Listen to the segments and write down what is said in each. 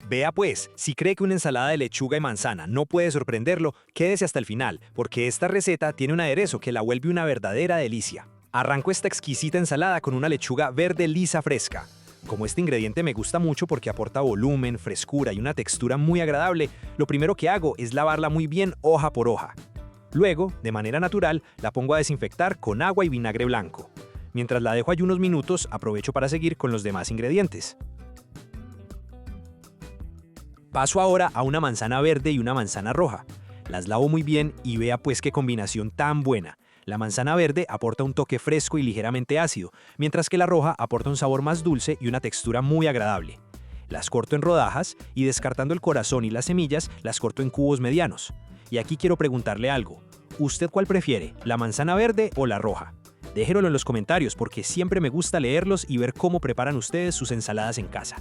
Vea pues, si cree que una ensalada de lechuga y manzana no puede sorprenderlo, quédese hasta el final, porque esta receta tiene un aderezo que la vuelve una verdadera delicia. Arranco esta exquisita ensalada con una lechuga verde lisa fresca. Como este ingrediente me gusta mucho porque aporta volumen, frescura y una textura muy agradable, lo primero que hago es lavarla muy bien hoja por hoja. Luego, de manera natural, la pongo a desinfectar con agua y vinagre blanco. Mientras la dejo allí unos minutos, aprovecho para seguir con los demás ingredientes. Paso ahora a una manzana verde y una manzana roja. Las lavo muy bien y vea pues qué combinación tan buena. La manzana verde aporta un toque fresco y ligeramente ácido, mientras que la roja aporta un sabor más dulce y una textura muy agradable. Las corto en rodajas y descartando el corazón y las semillas, las corto en cubos medianos. Y aquí quiero preguntarle algo. ¿Usted cuál prefiere, la manzana verde o la roja? Déjenlo en los comentarios porque siempre me gusta leerlos y ver cómo preparan ustedes sus ensaladas en casa.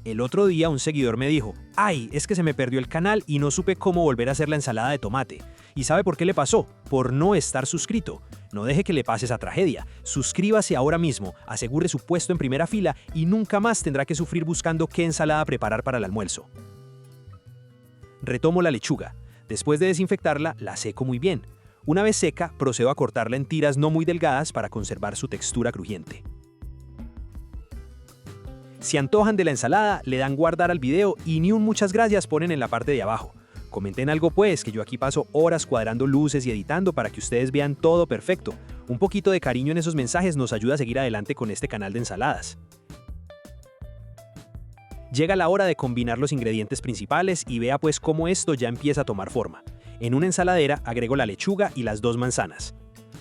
El otro día un seguidor me dijo, ¡ay! Es que se me perdió el canal y no supe cómo volver a hacer la ensalada de tomate. ¿Y sabe por qué le pasó? Por no estar suscrito. No deje que le pase esa tragedia. Suscríbase ahora mismo, asegure su puesto en primera fila y nunca más tendrá que sufrir buscando qué ensalada preparar para el almuerzo. Retomo la lechuga. Después de desinfectarla, la seco muy bien. Una vez seca, procedo a cortarla en tiras no muy delgadas para conservar su textura crujiente. Si antojan de la ensalada, le dan guardar al video y ni un muchas gracias ponen en la parte de abajo. Comenten algo pues, que yo aquí paso horas cuadrando luces y editando para que ustedes vean todo perfecto. Un poquito de cariño en esos mensajes nos ayuda a seguir adelante con este canal de ensaladas. Llega la hora de combinar los ingredientes principales y vea pues cómo esto ya empieza a tomar forma. En una ensaladera agrego la lechuga y las 2 manzanas.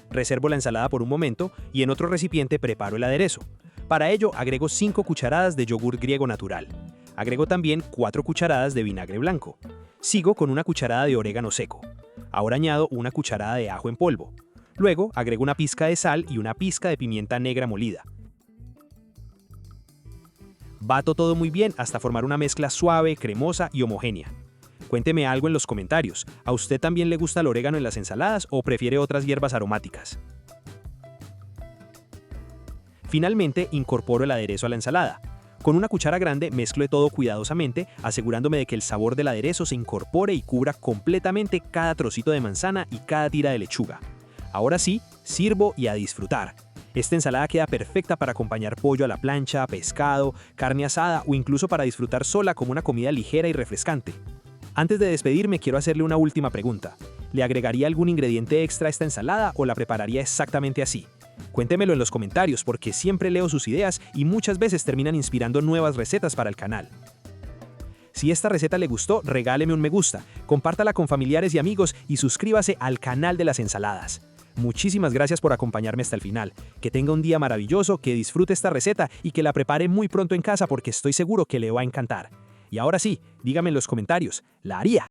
Reservo la ensalada por un momento y en otro recipiente preparo el aderezo. Para ello agrego 5 cucharadas de yogur griego natural. Agrego también 4 cucharadas de vinagre blanco. Sigo con una cucharada de orégano seco. Ahora añado una cucharada de ajo en polvo. Luego agrego una pizca de sal y una pizca de pimienta negra molida. Bato todo muy bien hasta formar una mezcla suave, cremosa y homogénea. Cuénteme algo en los comentarios. ¿A usted también le gusta el orégano en las ensaladas o prefiere otras hierbas aromáticas? Finalmente, incorporo el aderezo a la ensalada. Con una cuchara grande mezclo todo cuidadosamente, asegurándome de que el sabor del aderezo se incorpore y cubra completamente cada trocito de manzana y cada tira de lechuga. Ahora sí, sirvo y a disfrutar. Esta ensalada queda perfecta para acompañar pollo a la plancha, pescado, carne asada o incluso para disfrutar sola como una comida ligera y refrescante. Antes de despedirme, quiero hacerle una última pregunta. ¿Le agregaría algún ingrediente extra a esta ensalada o la prepararía exactamente así? Cuéntemelo en los comentarios porque siempre leo sus ideas y muchas veces terminan inspirando nuevas recetas para el canal. Si esta receta le gustó, regáleme un me gusta, compártala con familiares y amigos y suscríbase al canal de las ensaladas. Muchísimas gracias por acompañarme hasta el final. Que tenga un día maravilloso, que disfrute esta receta y que la prepare muy pronto en casa porque estoy seguro que le va a encantar. Y ahora sí, dígame en los comentarios, ¿la haría?